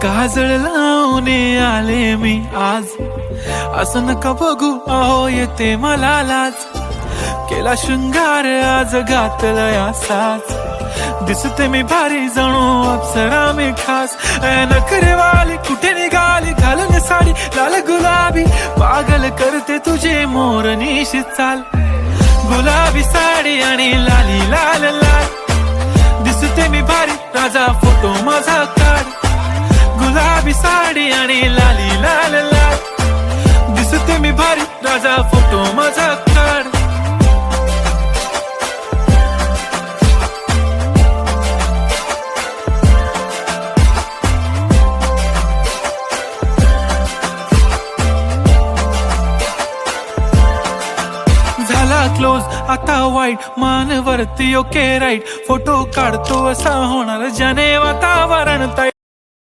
काजळ लावून आले मी आज, असं नका बघू अहो येते मला लाज. केला शृंगार आज घातलाय असाच, दिसते मी भारी जणू अप्सरा मी खास. नखरेवाली कुठे निघाली घालून साडी लाल गुलाबी, पागल करते तुझे मोरनीशी चाल. गुलाबी साडी आणि लाली लाल लाल, दिसते मी भारी राजा फोटो माझा काढ. गुलाबी साडी आणि लाली लाल लाल, दिसते मी भारी राजा फोटो माझा काढ. झाला क्लोज आता वाईट, मान वरती ओके राईट, फोटो काढतो असा होणार ज्याने वातावरण.